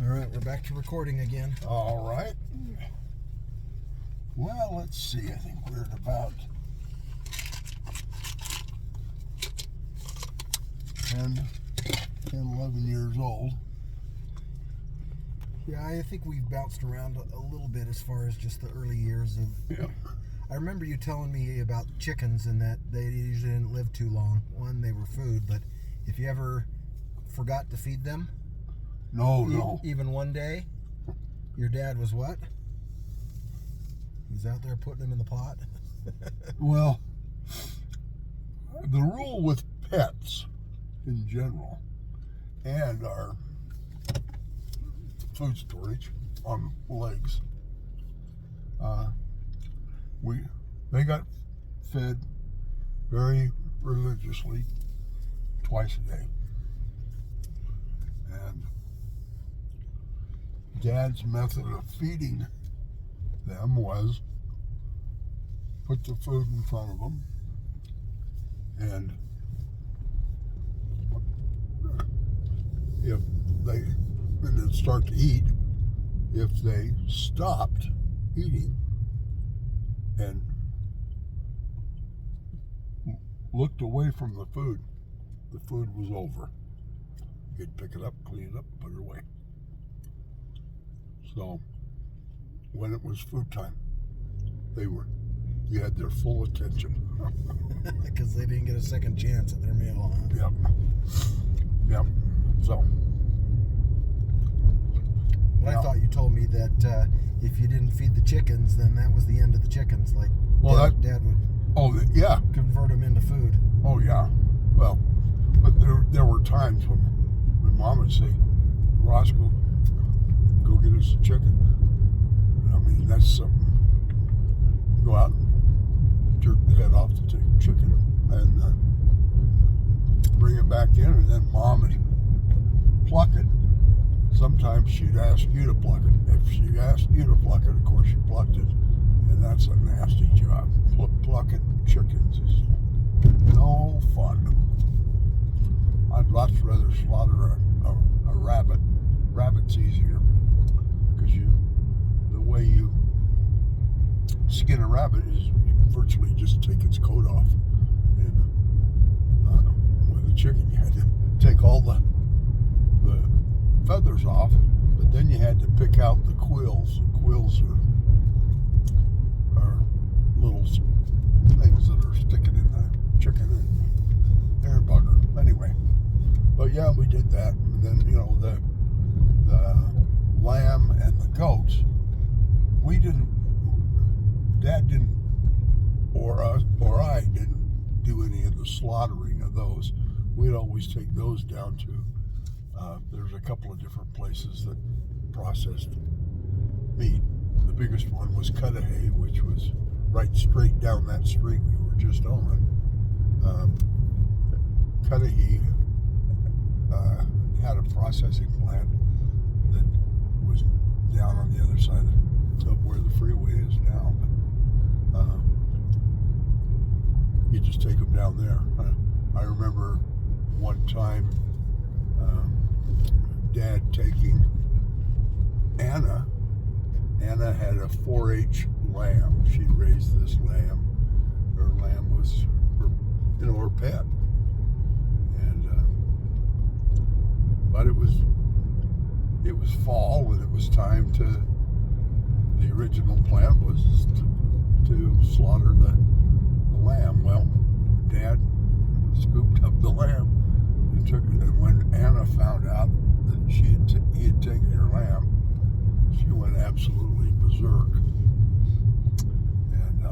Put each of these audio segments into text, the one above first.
All right, we're back to recording again. All right. Well, let's see. I think we're at about 10, 11 years old. Yeah, I think we've bounced around a little bit as far as just the early years of... Yeah. I remember you telling me about chickens and that they usually didn't live too long. One, they were food, but if you ever forgot to feed them... No. Even one day, your dad was what? He's out there putting them in the pot? Well, the rule with pets in general and our food storage on legs, they got fed very religiously twice a day. And Dad's method of feeding them was put the food in front of them, and if they didn't start to eat, if they stopped eating and looked away from the food was over. You'd pick it up, clean it up, put it away. So when it was food time, you had their full attention. Because they didn't get a second chance at their meal, huh? Yep. So. But I thought you told me that if you didn't feed the chickens, then that was the end of the chickens. Like, Dad would convert them into food. Oh, yeah. Well, but there were times when Mom would say, Roscoe, go get us a chicken. I mean, that's something. Go out and jerk the head off the chicken and bring it back in, and then Mom would pluck it. Sometimes she'd ask you to pluck it. If she asked you to pluck it, of course you plucked it, and that's a nasty job. Plucking chickens is no fun. I'd much rather slaughter a rabbit. Rabbit's easier because the way you skin a rabbit is you virtually just take its coat off. And with a chicken, you had to take all the feathers off, but then you had to pick out the quills. The quills are little things that are sticking in the chicken and they're a bugger. Anyway, but yeah, we did that. And then, the lamb and the goats, Dad didn't, or I didn't do any of the slaughtering of those. We'd always take those down to, there's a couple of different places that processed meat. The biggest one was Cudahy, which was right straight down that street we were just on. Cudahy had a processing plant that was down on the other side of where the freeway is now. But you just take them down there. I remember one time Dad taking Anna. Anna had a 4-H lamb. She raised this lamb. Her lamb was her pet. And but it was fall and it was time to. The original plan was to slaughter the lamb. Well, Dad scooped up the lamb and took it. And when Anna found out that he had taken her lamb, she went absolutely berserk. And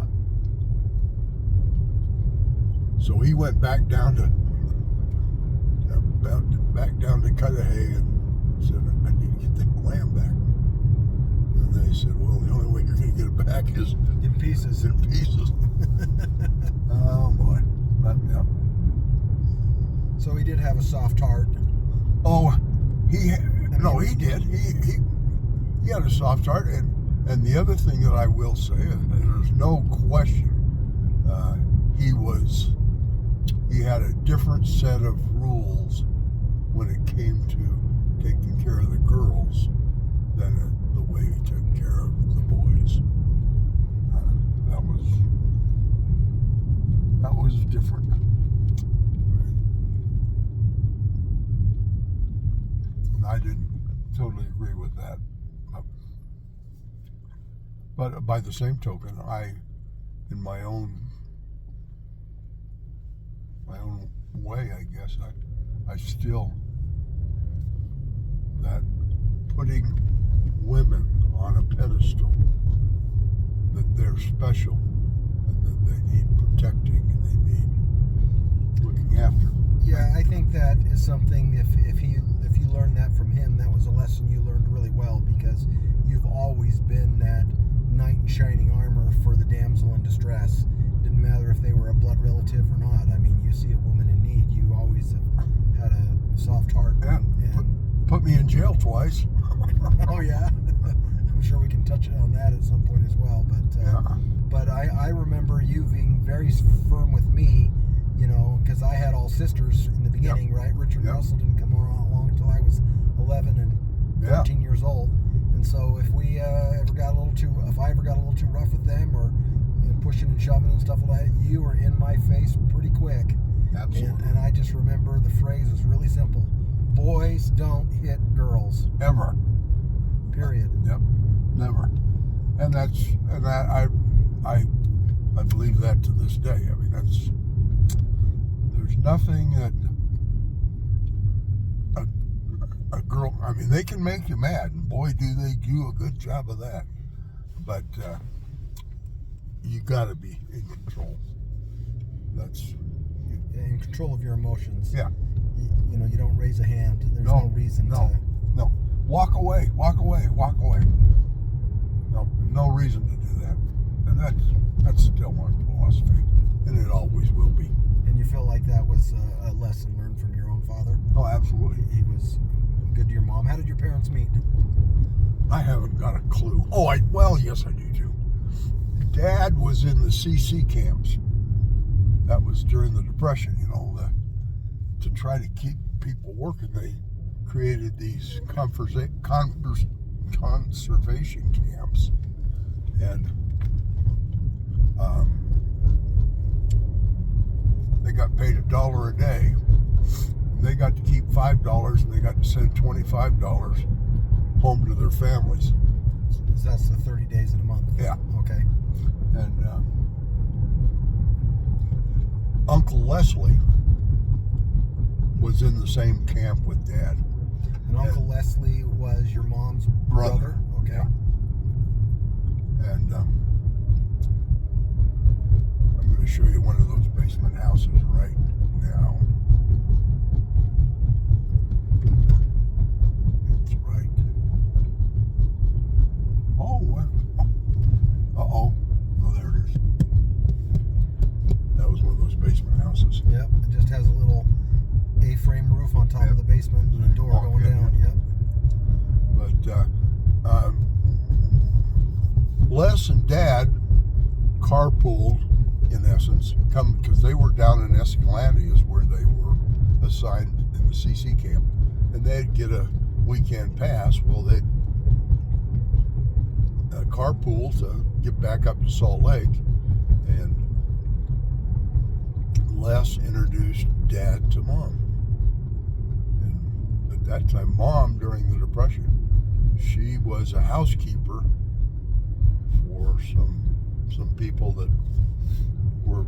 so he went back down to Cudahy and said, I need to get that lamb back. And they said, well, the only way you're going to get it back is in pieces. Oh boy. Yeah. So he did have a soft heart. Oh, he did. He had a soft heart, and the other thing that I will say, and there's no question, he had a different set of rules when it came to taking care of the girls I didn't totally agree with that. But by the same token, in my own way, I guess, I still, that putting women on a pedestal, that they're special and that they need protecting and they need looking after. Yeah, I think that is something, if you learned that from him, that was a lesson you learned really well, because you've always been that knight in shining armor for the damsel in distress. Didn't matter if they were a blood relative or not. I mean, you see a woman in need, you always have had a soft heart. And put me in jail twice. Oh yeah, I'm sure we can touch on that at some point as well. But I remember you being very firm with me, because I had all sisters in the beginning, right? Richard and Russell didn't come along until I was 11 and 13 years old. And so if I ever got a little too rough with them, or pushing and shoving and stuff like that, you were in my face pretty quick. Absolutely. And I just remember the phrase was really simple: boys don't hit girls. Ever. Period. Yep. Never. And I believe that to this day. I mean, there's nothing that a girl, I mean, they can make you mad, and boy, do they do a good job of that. But you got to be in control. That's in control of your emotions. Yeah. You don't raise a hand. There's no reason to. No. Walk away. No reason to do that. And that's still my philosophy, and it always will be. And you feel like that was a lesson learned from your own father? Oh, absolutely. He was good to your mom. How did your parents meet? I haven't got a clue. Well, yes, I do too. Dad was in the CC camps. That was during the Depression, to try to keep people working. They created these conservation camps, and they got paid $1 a day. And they got to keep $5, and they got to send $25 home to their families. So that's the 30 days in a month. Yeah. Okay. And Uncle Leslie was in the same camp with Dad. And Uncle Leslie was your mom's brother? Okay. Yeah. And I'm going to show you one of those basement houses right now. That's right. Oh, there it is. That was one of those basement houses. Yep, it just has a little A-frame roof on top of the basement and a door going down. Yep. But Les and Dad carpooled, in essence, because they were down in Escalante is where they were assigned in the CC camp, and they'd get a weekend pass. Well, they'd carpool to get back up to Salt Lake, and Les introduced Dad to Mom. And at that time, Mom, during the Depression, she was a housekeeper for some people that were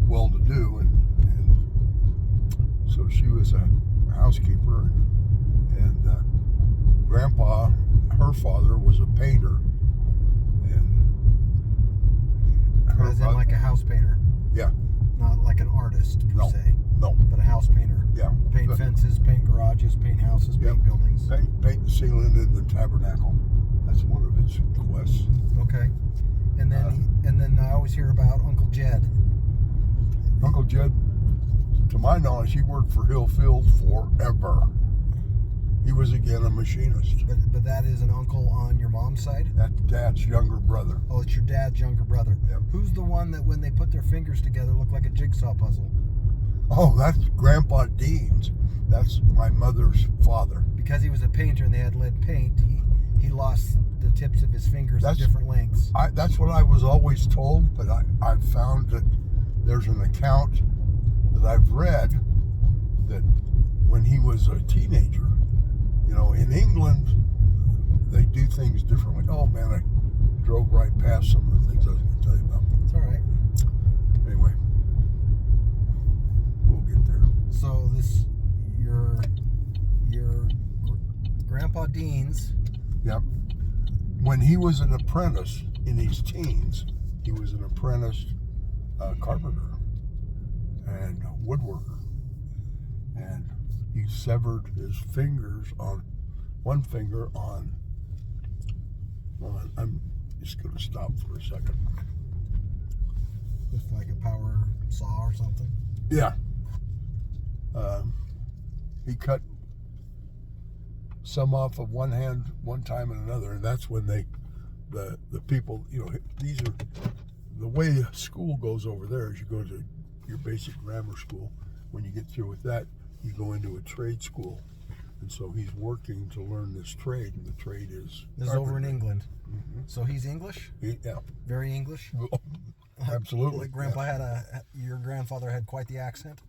well-to-do, and so she was a housekeeper, and Grandpa, her father, was a painter, and As in like a house painter? Yeah. Not like an artist, per se? No. But a house painter? Yeah. Paint fences, paint garages, paint houses, paint buildings? Paint the ceiling in the tabernacle. That's one of his quests. Okay. And then I always hear about Uncle Jed. Uncle Jed, to my knowledge, he worked for Hill Field forever. He was, again, a machinist. But that is an uncle on your mom's side? That's Dad's younger brother. Oh, it's your dad's younger brother. Yep. Who's the one that when they put their fingers together looked like a jigsaw puzzle? Oh, that's Grandpa Dean's. That's my mother's father. Because he was a painter and they had lead paint, he lost the tips of his fingers at different lengths. That's what I was always told, but I've found that there's an account that I've read that when he was a teenager, drove right past some of the things I was going to tell you about. It's all right. Anyway, we'll get there. So this, your Grandpa Dean's. Yep. When he was an apprentice in his teens, he was an apprentice carpenter and woodworker. And he severed his fingers on, one finger on, I'm just going to stop for a second. With like a power saw or something? Yeah. He cut some off of one hand one time and another, and that's when the people, you know, these are, the way school goes over there is you go to your basic grammar school. When you get through with that, you go into a trade school. And so he's working to learn this trade, and the trade is... This is over in England. Mm-hmm. So he's English? Yeah. Very English? Absolutely. Like Grandpa your grandfather had quite the accent?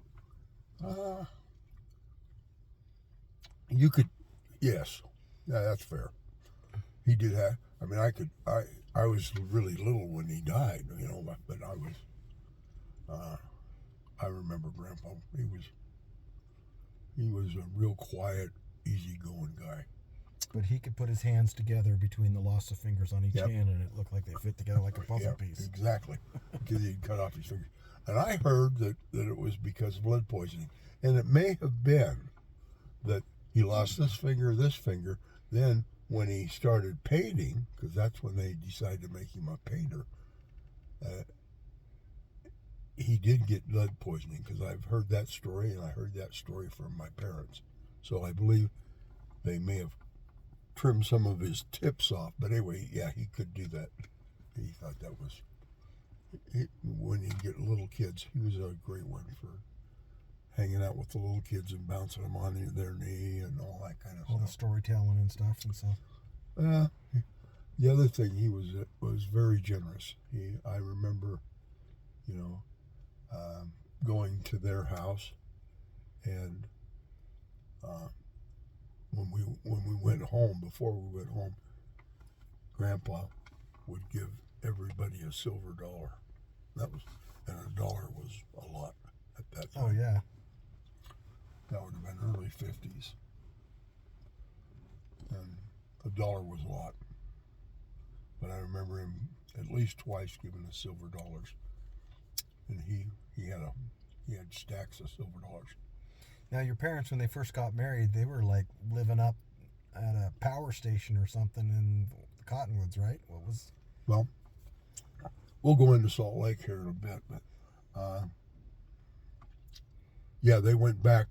You could, yes. Yeah, that's fair. He did have, I mean, I was really little when he died, you know, but I remember Grandpa. He was a real quiet, easygoing guy. But he could put his hands together between the loss of fingers on each hand, and it looked like they fit together like a puzzle piece. Exactly. Because he'd cut off his fingers. And I heard that it was because of lead poisoning. And it may have been that he lost this finger. Then when he started painting, because that's when they decided to make him a painter, he did get lead poisoning, because I've heard that story, and I heard that story from my parents. So I believe they may have trimmed some of his tips off. But anyway, yeah, he could do that. He thought that was... when you get little kids, he was a great one for hanging out with the little kids and bouncing them on their knee and all that kind of stuff. All the storytelling and stuff and so. The other thing, he was very generous. I remember, you know, going to their house, and when we went home, before we went home, Grandpa would give everybody a silver dollar. And a dollar was a lot at that time. Oh yeah. That would have been early 50s. And a dollar was a lot. But I remember him at least twice giving us silver dollars. And he had stacks of silver dollars. Now your parents, when they first got married, they were like living up at a power station or something in the Cottonwoods, right? Well, we'll go into Salt Lake here in a bit, but yeah, they went back.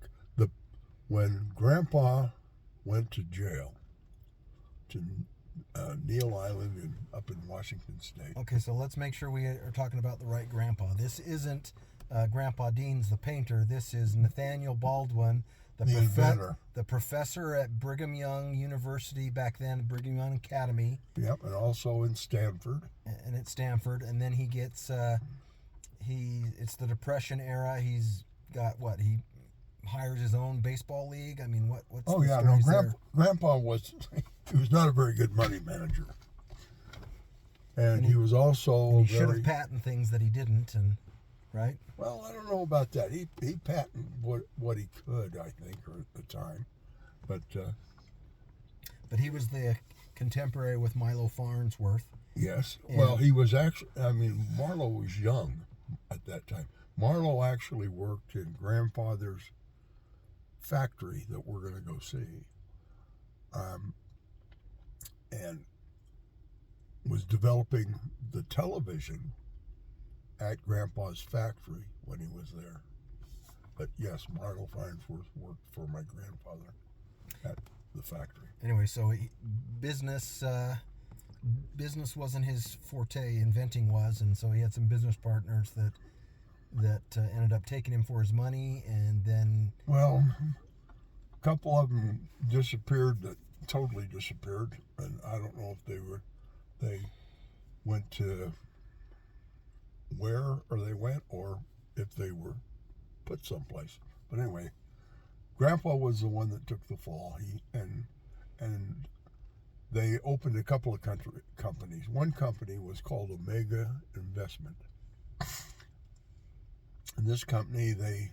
When Grandpa went to jail, to Neal Island up in Washington State. Okay, so let's make sure we are talking about the right Grandpa. This isn't Grandpa Dean's the painter. This is Nathaniel Baldwin, the professor at Brigham Young University back then, Brigham Young Academy. Yep, and also in Stanford. And at Stanford, and then he gets it's the Depression era. He's got what? He hires his own baseball league. I mean, what's oh the yeah, stories no, there? Grandpa was not a very good money manager, and he was also he should have patented things that he didn't, and right. Well, I don't know about that. He patented what he could, I think, or at the time, but he was the contemporary with Milo Farnsworth. Yes. Well, he was actually. I mean, Marlowe was young at that time. Marlowe actually worked in Grandfather's factory that we're going to go see, and was developing the television at Grandpa's factory when he was there. But yes, Marlowe Farnsworth worked for my grandfather at the factory. Anyway, so business wasn't his forte, inventing was, and so he had some business partners that ended up taking him for his money, and then... Well, a couple of them totally disappeared, and I don't know if they went to where they went, or if they were put someplace. But anyway, Grandpa was the one that took the fall. And they opened a couple of companies. One company was called Omega Investment. In this company, they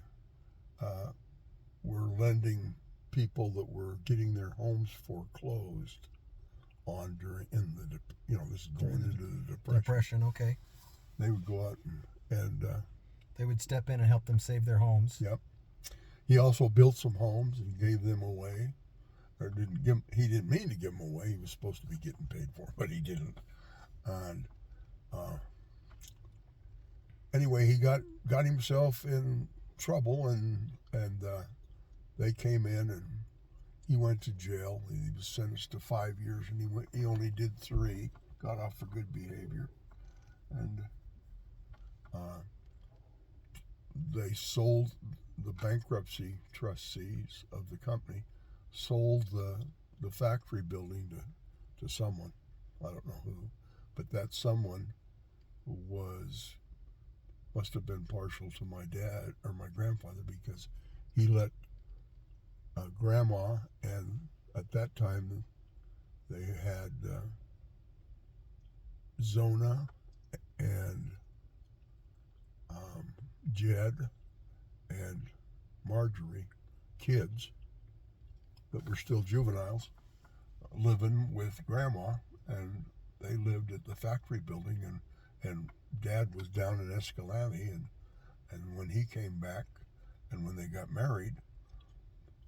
were lending people that were getting their homes foreclosed on this is going into the depression. Okay. They would go out and they would step in and help them save their homes. Yep. He also built some homes and gave them away. Or he didn't mean to give them away. He was supposed to be getting paid for them, but he didn't. And anyway, he got himself in trouble, and they came in, and he went to jail. He was sentenced to 5 years, and he only did 3. Got off for good behavior, and they sold. The bankruptcy trustees of the company sold the factory building to someone. I don't know who, but that someone must have been partial to my dad or my grandfather, because he let grandma, and at that time they had Zona and Jed and Marjorie, kids that were still juveniles, living with grandma, and they lived at the factory building, and Dad was down in Escalante, and when he came back and when they got married,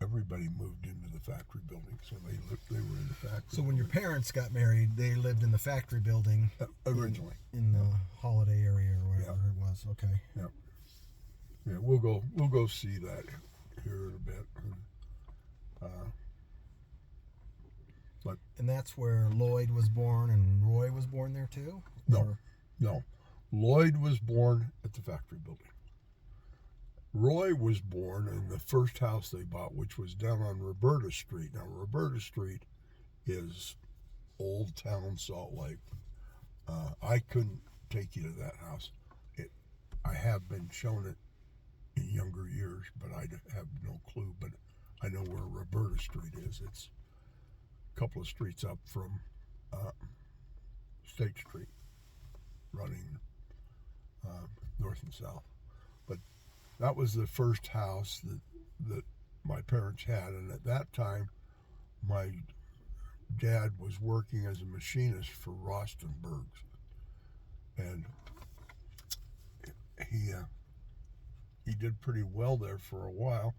everybody moved into the factory building, so they were in the factory. So when your parents got married, they lived in the factory building originally, in the Holiday area or whatever it was. Okay. Yeah. Yeah, we'll go see that here in a bit. And that's where Lloyd was born, and Roy was born there too? No. Lloyd was born at the factory building. Roy was born in the first house they bought, which was down on Roberta Street. Now, Roberta Street is Old Town Salt Lake. I couldn't take you to that house. I have been shown it in younger years, but I have no clue. But I know where Roberta Street is. It's a couple of streets up from State Street, running north and south. But that was the first house that my parents had, and at that time, my dad was working as a machinist for Rostenberg's, and he did pretty well there for a while,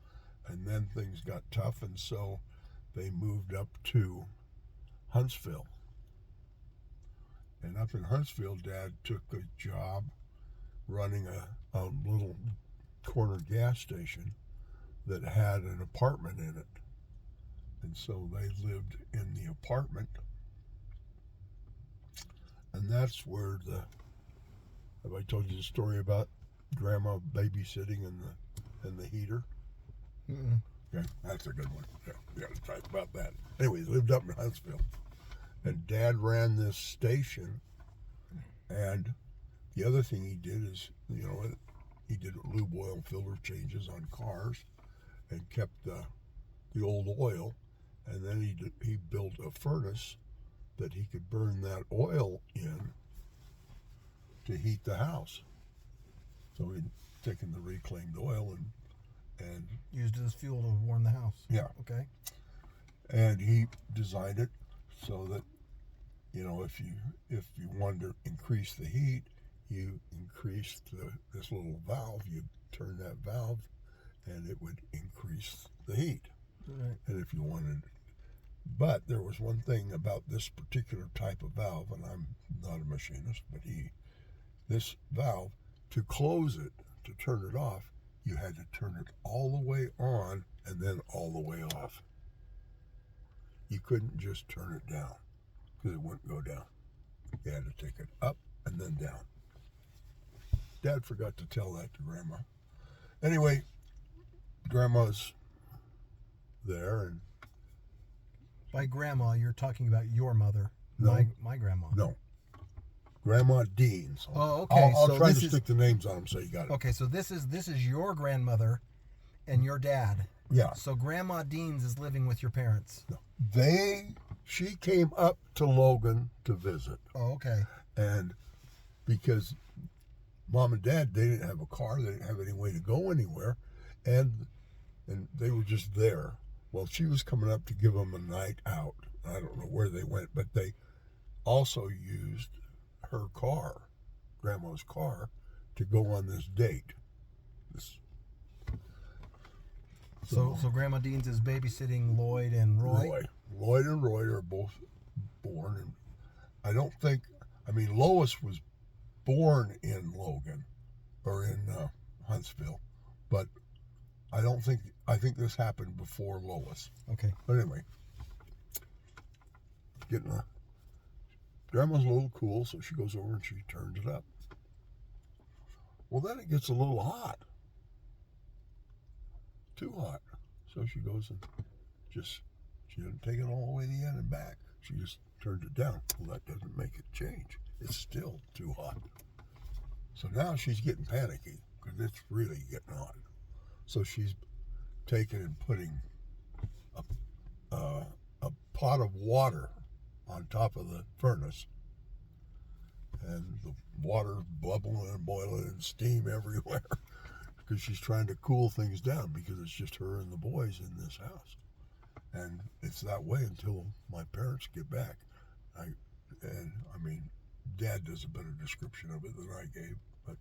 and then things got tough, and so they moved up to Huntsville. And up in Huntsville, Dad took a job running a little corner gas station that had an apartment in it. And so they lived in the apartment. And that's where have I told you the story about Grandma babysitting and the heater? Mm-mm. Okay, that's a good one. Yeah, we got to talk about that. Anyway, they lived up in Huntsville. And Dad ran this station. And the other thing he did is, he did lube oil filter changes on cars and kept the old oil. And then he built a furnace that he could burn that oil in to heat the house. So he'd taken the reclaimed oil and used it as fuel to warm the house. Yeah. Okay. And he designed it so that, if you wanted to increase the heat, you increased this little valve. You turn that valve, and it would increase the heat. Right. And if you wanted, but there was one thing about this particular type of valve, and I'm not a machinist, but this valve, to close it, to turn it off, you had to turn it all the way on and then all the way off. You couldn't just turn it down, because it wouldn't go down. You had to take it up and then down. Dad forgot to tell that to Grandma. Anyway, Grandma's there, and by Grandma, you're talking about your mother. No. My grandma. No. Grandma Dean's. Oh, okay. I'll try to stick the names on them so you got it. Okay, so this is your grandmother and your dad. Yeah. So Grandma Dean's is living with your parents. No. she came up to Logan to visit. Oh, okay. And because Mom and Dad, they didn't have a car, they didn't have any way to go anywhere, and they were just there. Well, she was coming up to give them a night out. I don't know where they went, but they also used her car, Grandma's car, to go on this date. So Grandma Dean's is babysitting Lloyd and Roy? Lloyd and Roy are both born, and I don't think, Lois was born in Logan, or in Huntsville, but I think this happened before Lois. Okay. But anyway, Grandma's a little cool, so she goes over and she turns it up. Well, then it gets a little hot. Too hot. So she goes and she didn't take it all the way to the end and back. She just turned it down. Well, that doesn't make it change. It's still too hot. So now she's getting panicky because it's really getting hot. So she's taking and putting a pot of water on top of the furnace, and the water bubbling and boiling and steam everywhere because she's trying to cool things down because it's just her and the boys in this house. And it's that way until my parents get back. Dad does a better description of it than I gave, but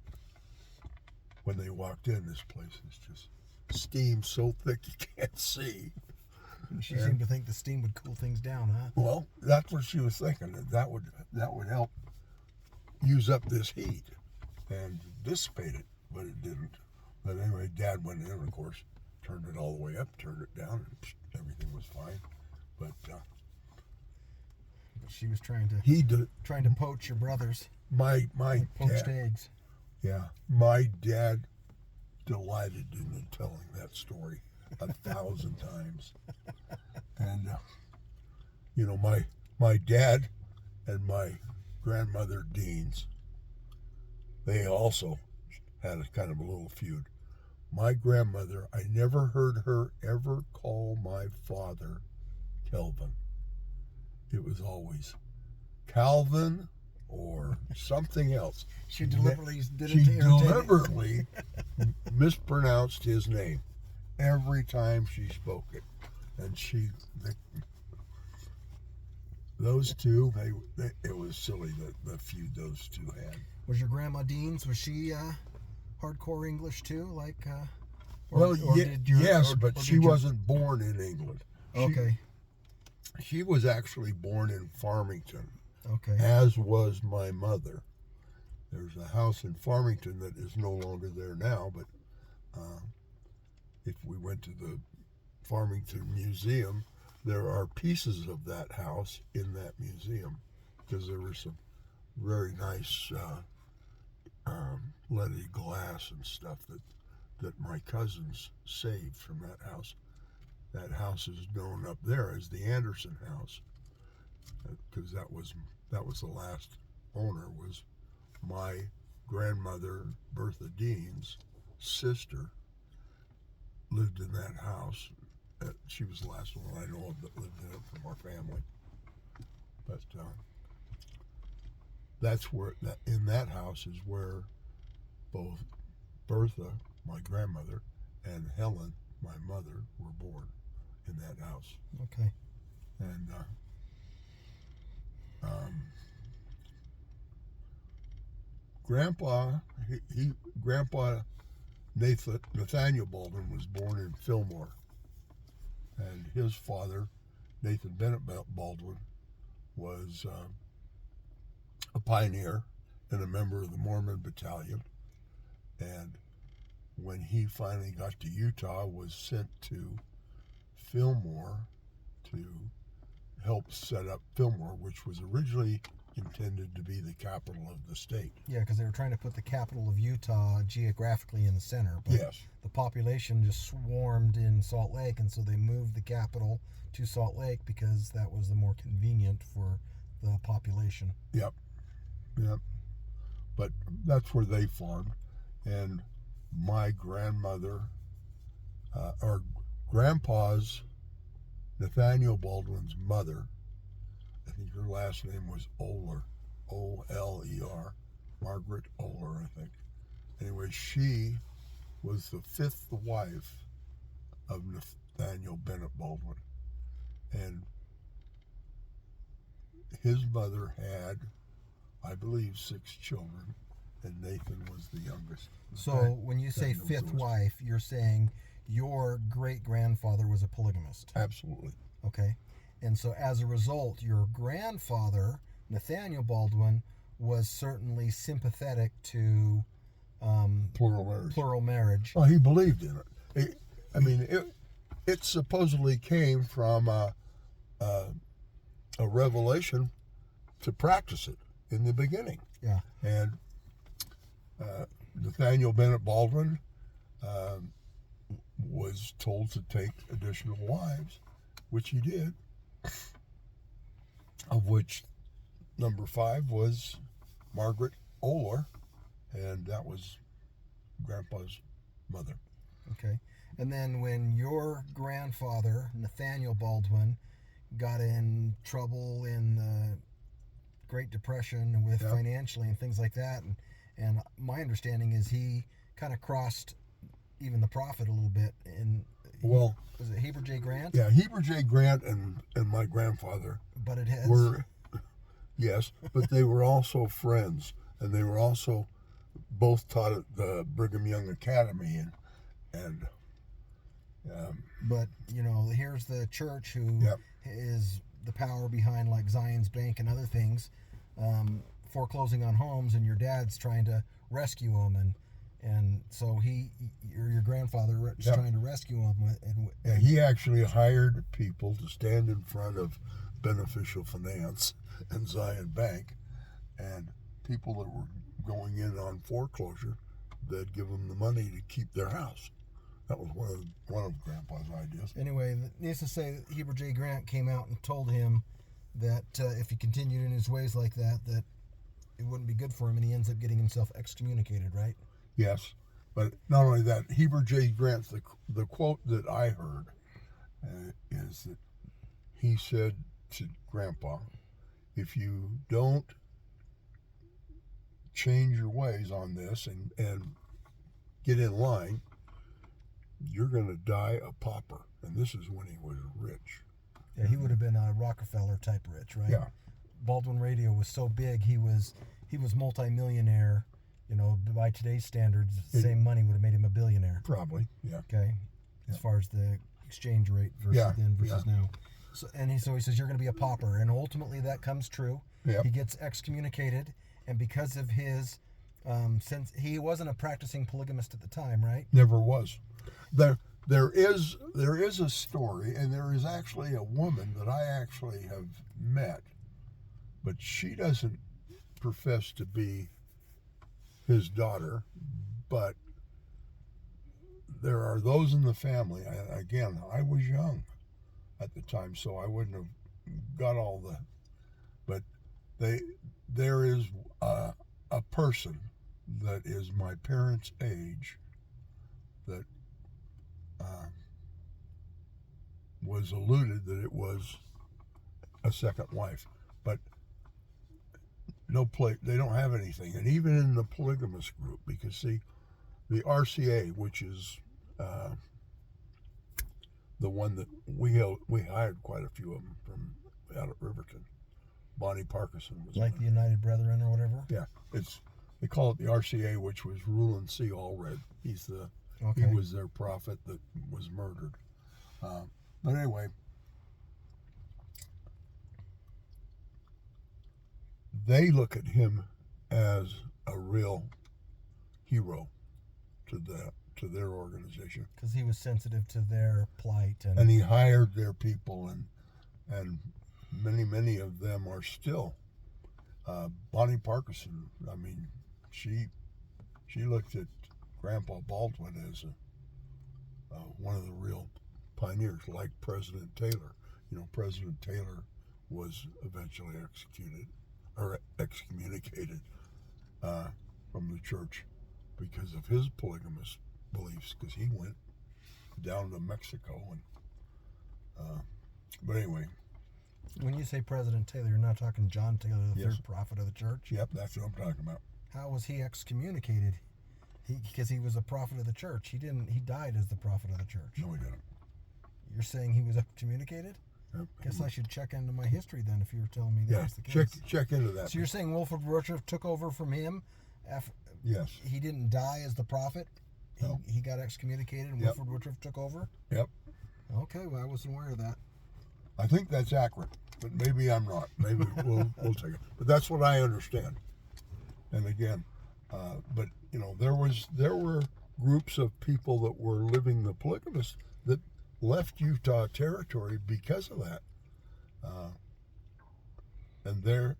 when they walked in, this place is just steam so thick you can't see. She seemed to think the steam would cool things down, huh? Well, that's what she was thinking. That would help use up this heat and dissipate it, but it didn't. But anyway, Dad went in, of course, turned it all the way up, turned it down, and everything was fine. But she was trying to poach your brothers. My poached dad, eggs. Yeah, my dad delighted in telling that story 1,000 times. And my dad and my grandmother Deans, they also had a kind of a little feud. My grandmother, I never heard her ever call my father Kelvin. It was always Calvin or something else. She deliberately did it She to irritate deliberately mispronounced his name every time she spoke it. And those two, it was silly, the feud those two had. Was your Grandma Dean's, was she hardcore English too? Yes, but she wasn't born in England. Okay. She was actually born in Farmington. Okay. As was my mother. There's a house in Farmington that is no longer there now, but if we went to the Farmington Museum, there are pieces of that house in that museum because there were some very nice leaded glass and stuff that my cousins saved from that house. That house is known up there as the Anderson House because that was the last owner was my grandmother Bertha Dean's sister lived in that house. She was the last one I know of that lived in it from our family. But that's where in that house is where both Bertha, my grandmother, and Helen, my mother, were born in that house. Okay. And Grandpa Nathaniel Baldwin was born in Fillmore, and his father, Nathan Bennett Baldwin, was a pioneer and a member of the Mormon Battalion. And when he finally got to Utah, was sent to Fillmore to help set up Fillmore, which was originally intended to be the capital of the state. Yeah, because they were trying to put the capital of Utah geographically in the center. But yes. The population just swarmed in Salt Lake, and so they moved the capital to Salt Lake because that was the more convenient for the population. Yep. But that's where they farmed. And my grandmother, or Grandpa's, Nathaniel Baldwin's mother, I think her last name was Oler, O-L-E-R, Margaret Oler, I think. Anyway, she was the fifth wife of Nathaniel Bennett Baldwin. And his mother had, I believe, 6 children, and Nathan was the youngest. So when you say fifth wife, you're saying your great-grandfather was a polygamist. Absolutely. Okay. And so as a result, your grandfather, Nathaniel Baldwin, was certainly sympathetic to plural marriage. Well, he believed in it. It supposedly came from a revelation to practice it in the beginning. Yeah. And Nathaniel Bennett Baldwin was told to take additional wives, which he did, of which number 5 was Margaret Oler, and that was Grandpa's mother. Okay. And then when your grandfather, Nathaniel Baldwin, got in trouble in the Great Depression with financially and things like that, and my understanding is he kind of crossed even the prophet a little bit. Was it Heber J. Grant? Yeah, Heber J. Grant and my grandfather were, yes, but they were also friends, and they were also both taught at the Brigham Young Academy, and but here's the church who is the power behind like Zion's Bank and other things, foreclosing on homes, and your dad's trying to rescue them, and so your grandfather is trying to rescue them. He actually hired people to stand in front of Beneficial Finance and Zion Bank, and people that were going in on foreclosure, they'd give them the money to keep their house. That was one of Grandpa's ideas. Anyway, needless to say, that Heber J. Grant came out and told him that if he continued in his ways like that, that it wouldn't be good for him, and he ends up getting himself excommunicated, right? Yes, but not only that, Heber J. Grant, the quote that I heard is that he said to Grandpa, if you don't change your ways on this and get in line, you're going to die a pauper. And this is when he was rich. Yeah, he would have been a Rockefeller type rich, right? Yeah. Baldwin Radio was so big, he was multi-millionaire. By today's standards, the same money would have made him a billionaire. Probably, yeah. Okay, as far as the exchange rate versus then versus now. So he says you're going to be a pauper, and ultimately that comes true. Yep. He gets excommunicated, and because of his, since he wasn't a practicing polygamist at the time, right? Never was. There is a story, and there is actually a woman that I actually have met, but she doesn't profess to be his daughter, but there are those in the family. Again, I was young at the time, so I wouldn't have got all the, but there is a person that is my parents' age that was alluded that it was a second wife, but they don't have anything. And even in the polygamous group, because see, the RCA, which is the one that we hired quite a few of them from out at Riverton. Bonnie Parkinson was like the United Brethren or whatever. Yeah, they call it the RCA, which was Rulon C. Allred. He was their prophet that was murdered. But anyway, they look at him as a real hero to their organization, because he was sensitive to their plight, and he hired their people, and many of them are still. Bonnie Parkinson, I mean, she looked at Grandpa Baldwin as one of the real pioneers, like President Taylor. President Taylor was eventually excommunicated from the church because of his polygamous beliefs, because he went down to Mexico. But anyway, When you say President Taylor, you're not talking John Taylor, the Yes. third prophet of the church? Yep, that's what I'm talking about. How was he excommunicated? Because he was a prophet of the church. He died as the prophet of the church. No, he didn't. You're saying he was excommunicated? Yep. Guess I should check into my history then if you were telling me that was the case. check into that. So you're saying Wilford Woodruff took over from him after Yes. he didn't die as the prophet? No. He got excommunicated and Yep. Wilford Woodruff took over? Yep. Okay, well, I wasn't aware of that. I think that's accurate, but maybe I'm not. Maybe we'll take it. But that's what I understand. And again, but there were groups of people that were living the polygamous that left Utah territory because of that. And their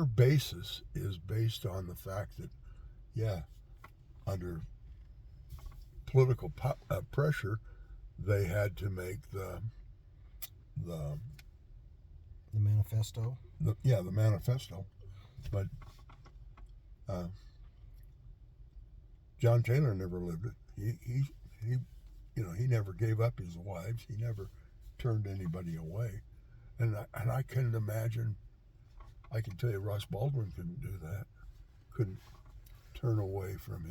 basis is based on the fact that, under political pressure, they had to make the manifesto. The manifesto. But John Taylor never lived it. He never gave up his wives. He never turned anybody away. And I can imagine. I can tell you, Ross Baldwin couldn't do that. Couldn't turn away from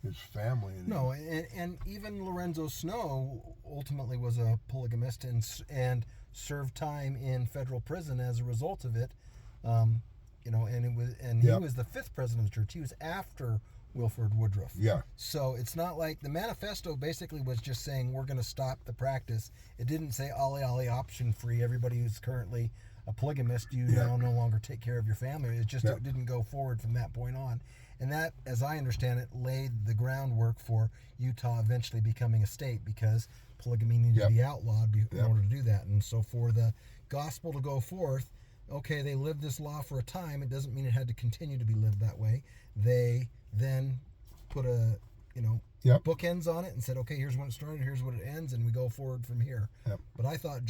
his family. No, and even Lorenzo Snow ultimately was a polygamist and served time in federal prison as a result of it. He was the fifth president of the church. He was after Wilford Woodruff. Yeah. So it's not like the manifesto basically was just saying we're going to stop the practice. It didn't say ollie option free. Everybody who's currently a polygamist, you now no longer take care of your family. It just it didn't go forward from that point on. And that, as I understand it, laid the groundwork for Utah eventually becoming a state because polygamy needed to be outlawed in order to do that. And so for the gospel to go forth, okay, they lived this law for a time. It doesn't mean it had to continue to be lived that way. They then put bookends on it and said, okay, here's when it started, here's when it ends, and we go forward from here. Yep. But I thought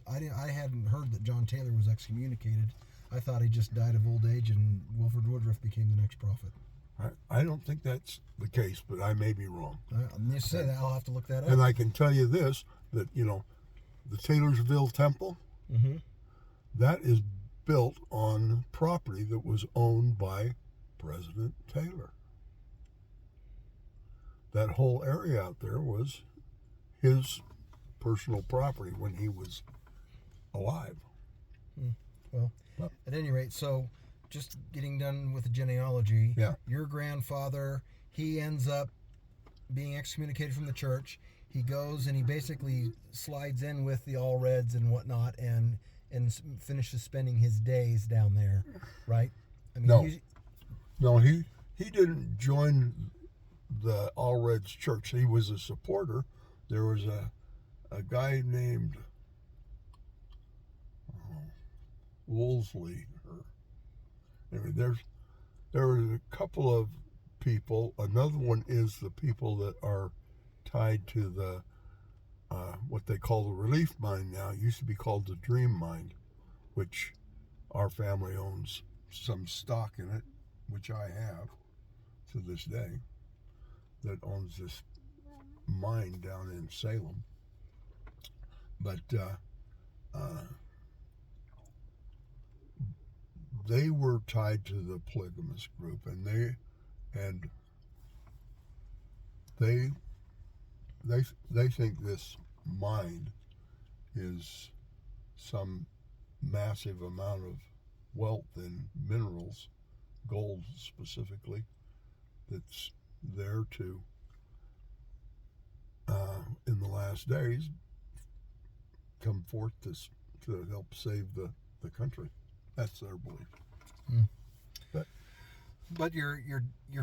I hadn't heard that John Taylor was excommunicated. I thought he just died of old age and Wilford Woodruff became the next prophet. I don't think that's the case, but I may be wrong. You say that, I'll have to look that up. And I can tell you this, that, the Taylorsville Temple, that is built on property that was owned by President Taylor. That whole area out there was his personal property when he was alive. Well, at any rate, so just getting done with the genealogy, your grandfather, he ends up being excommunicated from the church. He goes and he basically slides in with the All Reds and whatnot and finishes spending his days down there, right? I mean, he didn't join the All Reds church. He was a supporter. There was a guy named Woolsey. There were a couple of people. Another one is the people that are tied to the what they call the relief mine now. It used to be called the Dream Mine, which our family owns some stock in it, which I have to this day, that owns this mine down in Salem. But they were tied to the polygamous group, and they think this mine is some massive amount of wealth in minerals, gold specifically, that's there to in the last days come forth to help save the country. That's their belief. But your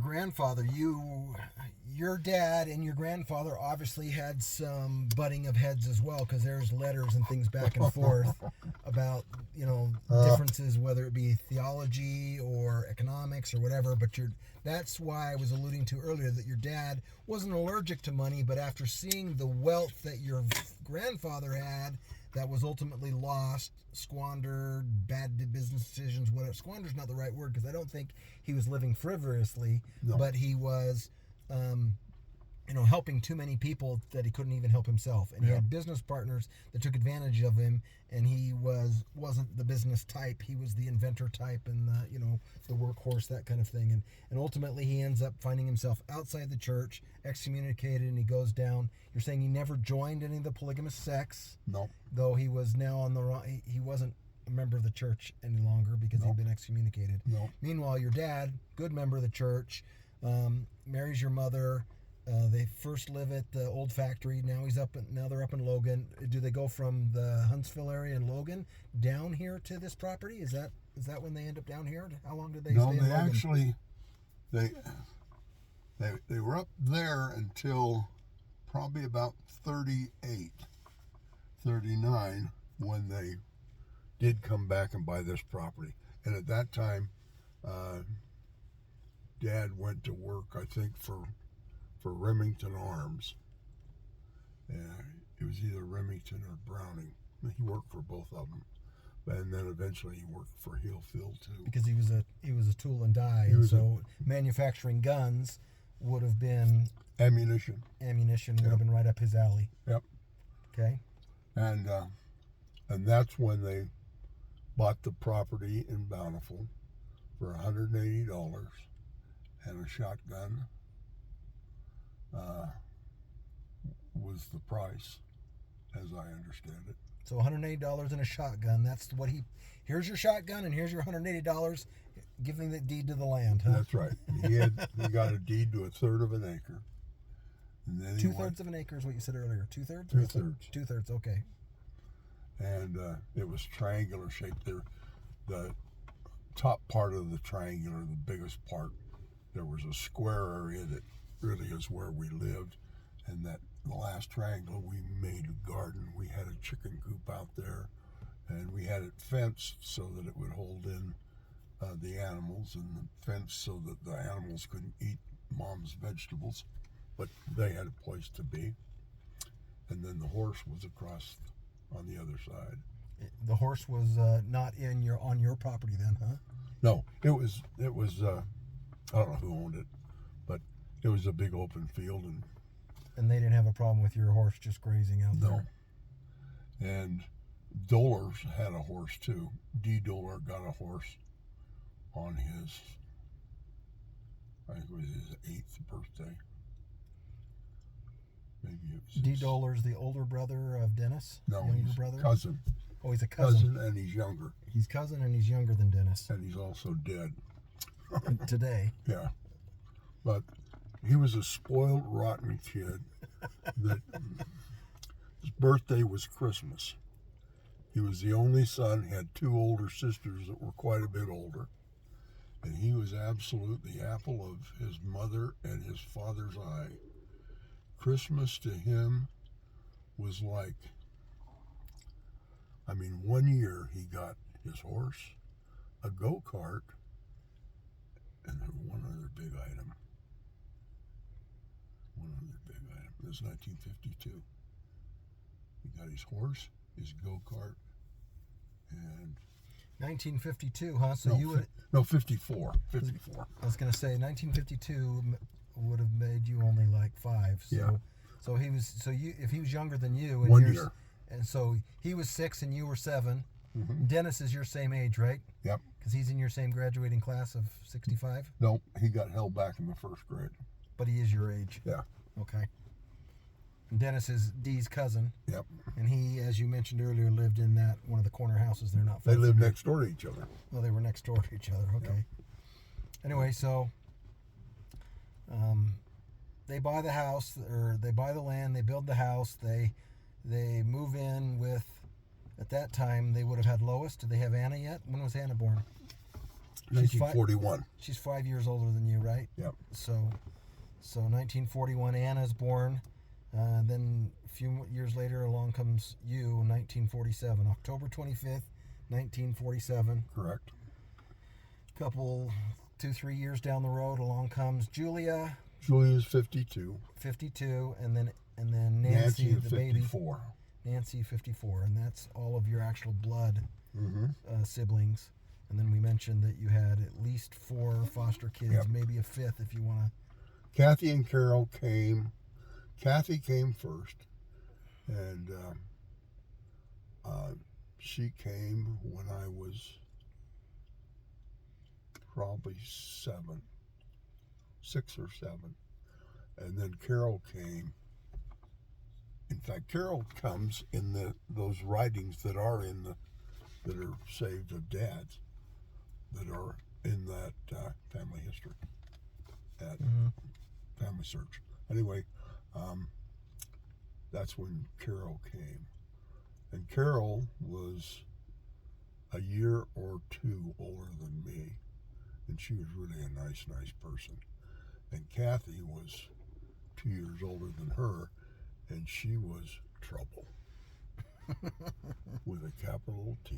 grandfather, your dad and your grandfather obviously had some butting of heads as well, because there's letters and things back and forth about differences, whether it be theology or economics or whatever. But that's why I was alluding to earlier that your dad wasn't allergic to money, but after seeing the wealth that your grandfather had, that was ultimately lost, squandered, bad business decisions, whatever. Squander's not the right word, because I don't think he was living frivolously, but he was helping too many people that he couldn't even help himself. And he had business partners that took advantage of him, and he wasn't the business type. He was the inventor type and the workhorse, that kind of thing. And ultimately he ends up finding himself outside the church, excommunicated, and he goes down. You're saying he never joined any of the polygamous sects? No. Though he was now on the wrong, he wasn't a member of the church any longer because he'd been excommunicated. No. Meanwhile, your dad, good member of the church, marries your mother. They first live at the old factory. Now they're up in Logan. Do they go from the Huntsville area in Logan down here to this property? Is that when they end up down here? How long did they stay in Logan? No, they actually they were up there until probably about 38, 39 when they did come back and buy this property. And at that time, Dad went to work, I think, for Remington Arms. It was either Remington or Browning. He worked for both of them, and then eventually he worked for Hillfield too. Because he was a tool and die, and so manufacturing guns would have been ammunition. Would have been right up his alley. Yep. Okay. And that's when they bought the property in Bountiful for $180 and a shotgun. Was the price, as I understand it. So $180 and a shotgun. That's what here's your shotgun and here's your $180. Giving the deed to the land, huh? That's right. He got a deed to 1/3 of an acre. And then 2/3 of an acre is what you said earlier. 2/3? 2/3. 2/3, okay. And it was triangular shaped. The top part of the triangular, the biggest part, there was a square area that really is where we lived. And that the last triangle, we made a garden. We had a chicken coop out there, and we had it fenced so that it would hold in the animals, and the fence so that the animals couldn't eat Mom's vegetables, but they had a place to be. And then the horse was across on the other side. The horse was not on your property then, huh? No, it was. I don't know who owned it, but it was a big open field, and they didn't have a problem with your horse just grazing out there. No. And Dollars had a horse too. D. Dollar got a horse on his, I think it was his 8th birthday. Maybe it was D. Dollar's the older brother of Dennis? No, younger he's brother? cousin. Oh, he's a cousin. And he's younger. He's cousin and he's younger than Dennis. And he's also dead. Today. Yeah. But he was a spoiled, rotten kid that his birthday was Christmas. He was the only son, had 2 older sisters that were quite a bit older. And he was absolutely the apple of his mother and his father's eye. Christmas to him was like, one year he got his horse, a go-kart, and then one other big item. It was 1952. He got his horse, his go-kart, and 1952, huh? So no, 54. 54. I was gonna say 1952 would have made you only like 5. So, yeah. So if he was younger than you, 1 year, and so he was 6 and you were 7. Mm-hmm. Dennis is your same age, right? Yep. Because he's in your same graduating class of 65. No, he got held back in the 1st grade. But he is your age. Yeah. Okay. And Dennis is Dee's cousin. Yep. And he, as you mentioned earlier, lived in one of the corner houses. They're not. They lived next door to each other. Well, they were next door to each other. Okay. Yep. Anyway, so they buy the house, or they buy the land. They build the house. They move in with. At that time, they would have had Lois. Did they have Anna yet? When was Anna born? 1941. She's 5 years older than you, right? Yep. So 1941, Anna's born. Then a few years later, along comes you in 1947, October 25th, 1947. Correct. Couple, 2-3 years down the road, along comes Julia. Julia's 52. 52, and then Nancy the 54. Baby. Nancy 54, and that's all of your actual blood siblings. And then we mentioned that you had at least 4 foster kids, maybe a 5th if you want to. Kathy and Carol came Kathy came first, and she came when I was probably 6 or 7, and then Carol came. In fact, Carol comes in those writings that are saved of Dad's, that are in that family history at Family Search. Anyway, that's when Carol came, and Carol was a year or 2 older than me, and she was really a nice person. And Kathy was 2 years older than her, and she was trouble with a capital T.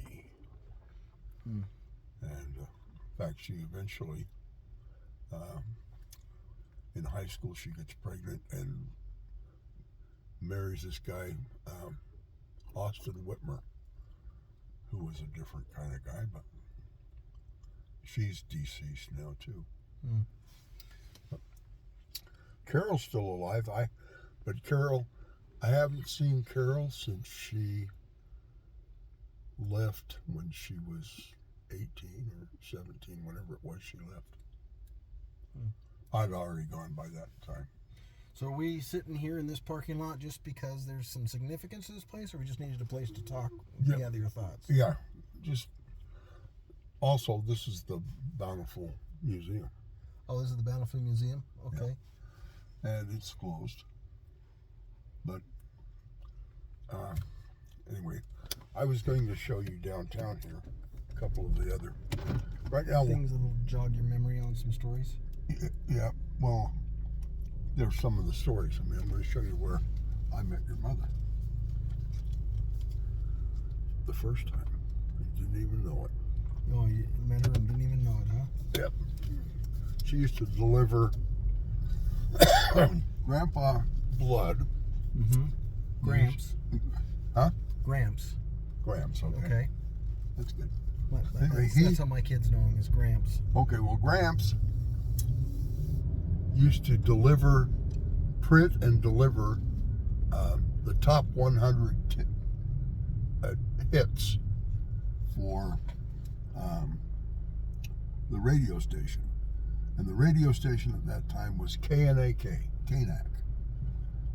And in fact, she eventually, in high school, she gets pregnant and marries this guy, Austin Whitmer, who was a different kind of guy, but she's deceased now too. Carol's still alive. But Carol, I haven't seen Carol since she left when she was 18 or 17, whenever it was she left. I'd already gone by that time. So are we sitting here in this parking lot just because there's some significance to this place, or we just needed a place to talk and gather your thoughts? Yeah, just also, this is the Bountiful Museum. Oh, this is the Bountiful Museum? Okay. Yeah. And it's closed. But anyway, I was going to show you downtown here a couple of the other right now things that'll jog your memory on some stories. Yeah, well, there's some of the stories. I mean, I'm going to show you where I met your mother the first time. You didn't even know it. Oh, you met her and didn't even know it, huh? Yep. She used to deliver Grandpa blood. Gramps. Huh? Gramps. Gramps, okay. That's good. That's how my kids know him, is Gramps. Okay, well, Gramps used to print and deliver the top 100 hits for the radio station. And the radio station at that time was KNAK.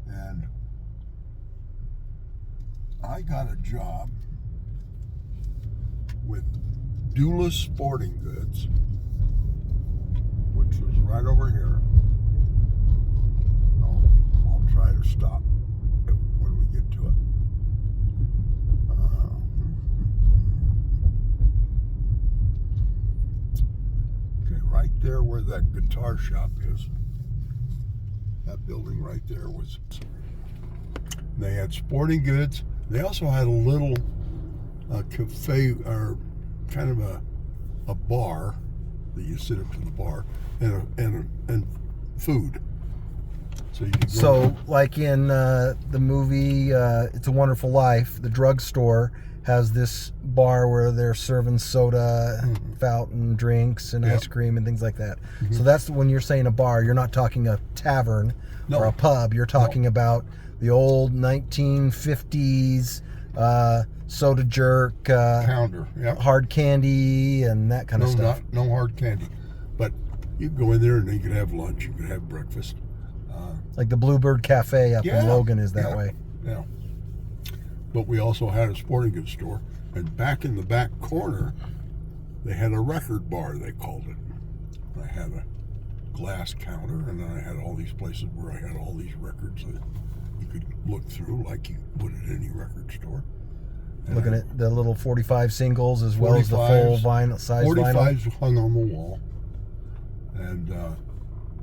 And I got a job with Dula Sporting Goods, which was right over here. I'll try to stop when we get to it. Okay, right there where that guitar shop is, that building right there was. They had sporting goods. They also had a little cafe, or kind of a bar that you sit up to the bar, and food. So like in the movie It's a Wonderful Life, the drugstore has this bar where they're serving soda, fountain drinks, and ice cream and things like that. So that's when you're saying a bar, you're not talking a tavern or a pub. You're talking about the old 1950s soda jerk, counter, hard candy, and that kind of stuff. No hard candy, but you could go in there and you could have lunch, you could have breakfast. Like the Bluebird Cafe up in Logan is that way. Yeah. But we also had a sporting goods store, and back in the back corner, they had a record bar, they called it. I had a glass counter, and then I had all these places where I had all these records that you could look through like you would at any record store. And looking at the little 45 singles as well as the full vinyl size 45s hung on the wall, and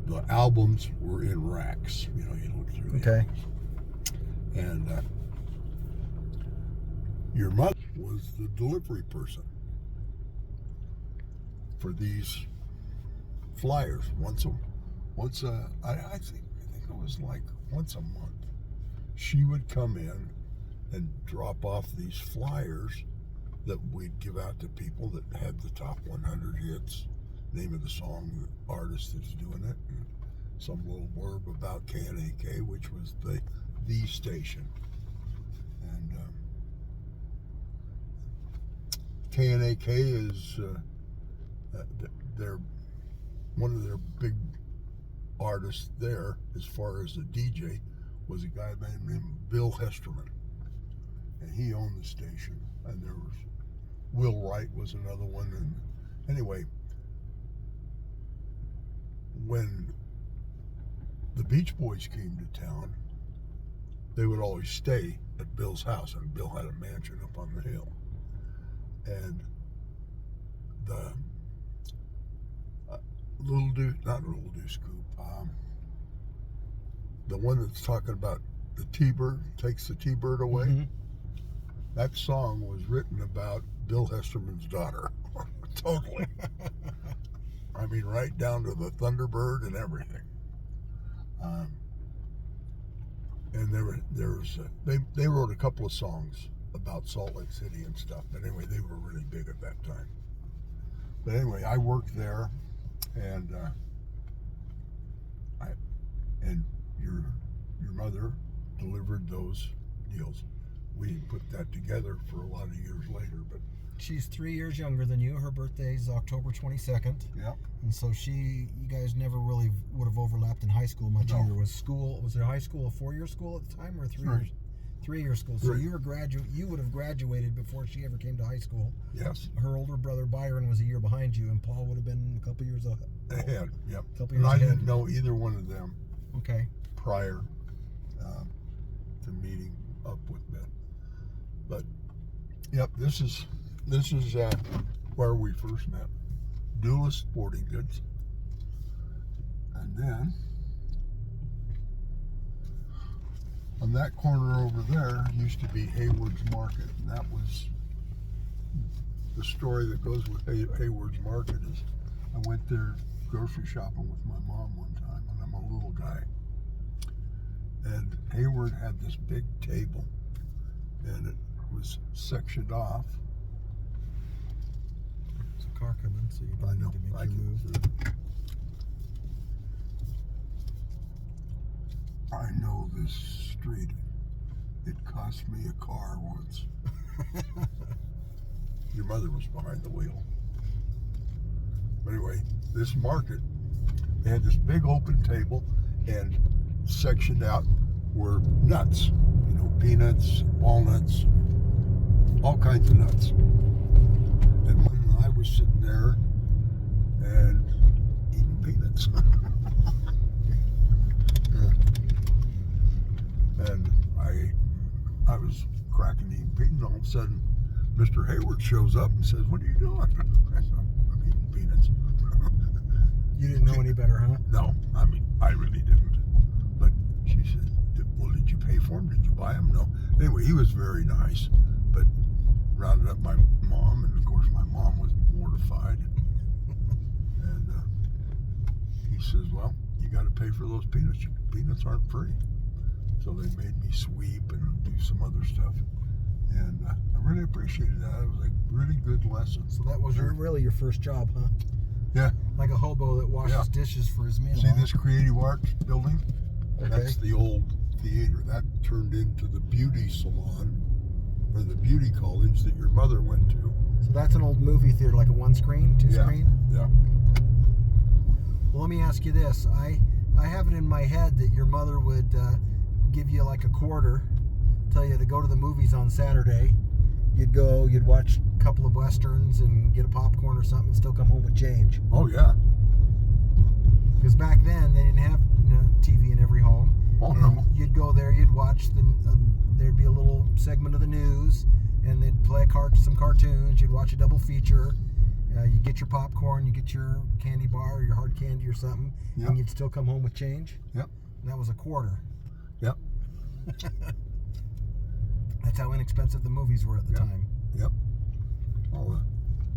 the albums were in racks. You know, you look through the albums. And your mother was the delivery person for these flyers. I think it was like once a month. She would come in and drop off these flyers that we'd give out to people that had the top 100 hits, name of the song, the artist that's doing it, and some little blurb about KNAK, which was the station. And KNAK is they're one of their big artists there, as far as the DJ, was a guy named Bill Hesterman, and he owned the station. And there was Will Wright was another one. And anyway, when the Beach Boys came to town, they would always stay at Bill's house, and Bill had a mansion up on the hill. And the not Little Deuce Coupe, the one that's talking about the T-Bird takes the T-Bird away. Mm-hmm. That song was written about Bill Hesterman's daughter. Totally. I mean, right down to the Thunderbird and everything. And they wrote a couple of songs about Salt Lake City and stuff. But anyway, they were really big at that time. But anyway, I worked there, and your mother delivered those deals. We didn't put that together for a lot of years later, but she's 3 years younger than you. Her birthday is October 22nd. yeah. And so you guys never really would have overlapped in high school much No. either. Was there high school a 4-year school at the time, or 3 years? 3-year school. So Three. you would have graduated before she ever came to high school. Yes. Her older brother Byron was a year behind you, and Paul would have been a couple years Ahead. Yep. Couple And years I ahead. didn't know either one of them Okay. prior to meeting up with them. But yep, this is where we first met. Duelist Sporting Goods. And then on that corner over there used to be Hayward's Market, and that was the story that goes with Hayward's Market. Is I went there grocery shopping with my mom one time, and I'm a little guy, and Hayward had this big table, and it was sectioned off. There's a car coming, so you I don't know. need to make I your can move. I know this street. It cost me a car once. Your mother was behind the wheel. But anyway, this market, they had this big open table, and sectioned out were nuts. You know, peanuts, walnuts, all kinds of nuts. And when I was sitting there and eating peanuts. And I was cracking eating peanuts, and all of a sudden Mr. Hayward shows up and says, "What are you doing?" I said, "I'm eating peanuts." You didn't know any better, huh? No, I mean, I really didn't. But she said, "Well, did you pay for them? Did you buy them?" No. Anyway, he was very nice, but rounded up my mom, and of course my mom was mortified. And he says, "Well, you got to pay for those peanuts. Peanuts aren't free." So they made me sweep and do some other stuff. And I really appreciated that. It was a really good lesson. So that was really your first job, huh? Yeah. Like a hobo that washes Yeah. dishes for his meal. See huh? this creative arts building? Okay. That's the old theater. That turned into the beauty salon, or the beauty college that your mother went to. So that's an old movie theater, like a one screen, two screen? Yeah. Well, let me ask you this. I have it in my head that your mother would give you like a quarter, tell you to go to the movies on Saturday. You'd go, you'd watch a couple of westerns and get a popcorn or something and still come home with change. Oh, yeah. Because back then, they didn't have TV in every home. Oh, and no. You'd go there, you'd watch, there'd be a little segment of the news, and they'd play some cartoons. You'd watch a double feature. You'd get your popcorn, you get your candy bar or your hard candy or something, Yep. and you'd still come home with change. Yep. And that was a quarter. Yep. That's how inexpensive the movies were at the Yep. time. Yep. Well,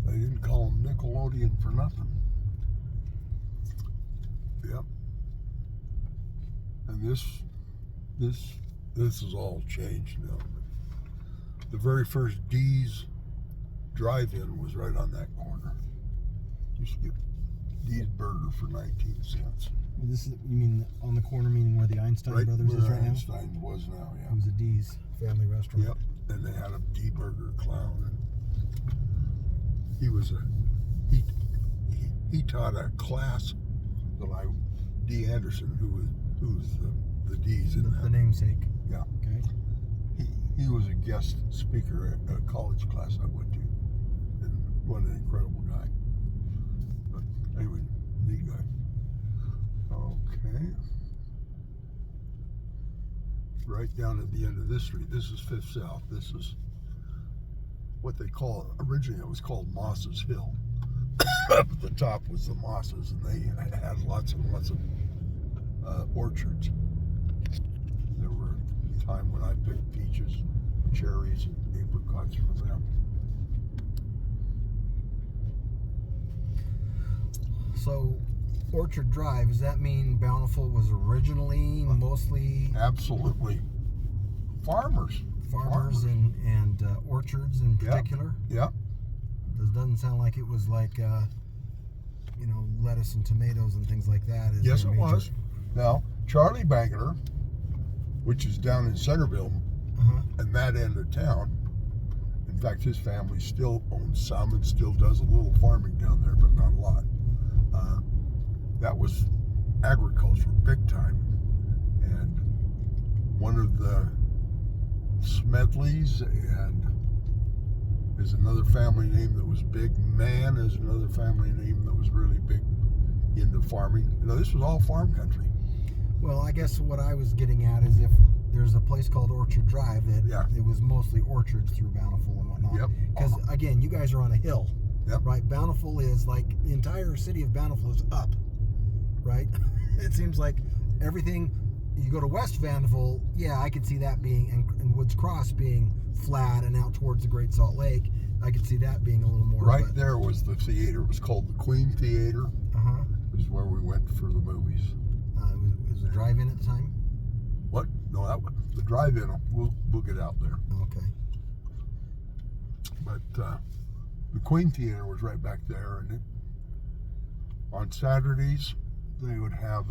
they didn't call them Nickelodeon for nothing. Yep. And this is all changed now. The very first D's drive-in was right on that corner. Used to get D's burger for 19 cents. This is, you mean on the corner, meaning where the Einstein Right Brothers where is right Einstein was now, now? yeah. It was a D's family restaurant. Yep. And they had a D Burger clown, and he taught a class that D Anderson, who's the D's in that. The namesake. Yeah. Okay. He was a guest speaker at a college class I went to, and what an incredible guy. But anyway, neat guy. Okay. Right down at the end of this street. This is Fifth South. This is what they call, originally it was called Moss's Hill. Up at the top was the Mosses, and they had lots and lots of orchards. There were a time when I picked peaches, cherries, and apricots from them. So, Orchard Drive, does that mean Bountiful was originally mostly Absolutely. Farmers and orchards in particular? Yeah. It doesn't sound like it was like, lettuce and tomatoes and things like that. Yes, it was. Now, Charlie Bangeter, which is down in Centerville, and that end of town, in fact, his family still owns some and still does a little farming down there, but not a lot. That was agriculture, big time. And one of the Smedleys, and is another family name that was big. Mann is another family name that was really big into farming. This was all farm country. Well, I guess what I was getting at is if there's a place called Orchard Drive that it was mostly orchards through Bountiful and whatnot. Yep. Because again, you guys are on a hill. Yep. Right? Bountiful is like, the entire city of Bountiful is up. Right? It seems like everything, you go to West Bountiful, I could see that being, and Woods Cross being flat and out towards the Great Salt Lake. I could see that being a little more. Right there was the theater. It was called the Queen Theater. It was where we went for the movies. It was a drive-in at the time? What? No, that was the drive-in. We'll get out there. Okay. But the Queen Theater was right back there, and on Saturdays they would have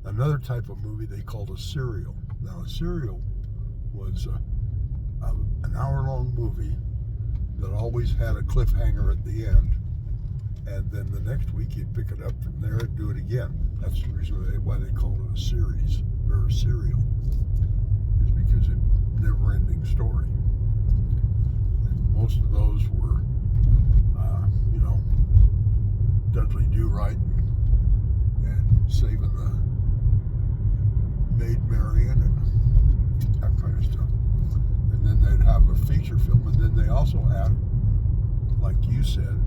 another type of movie they called a serial. Now, a serial was an hour-long movie that always had a cliffhanger at the end, and then the next week you'd pick it up from there and do it again. That's the reason why they called it a series, or a serial, is because it's a never-ending story. And most of those were, Dudley Do-Right and saving the Maid Marian and that kind of stuff. And then they'd have a feature film, and then they also had, like you said,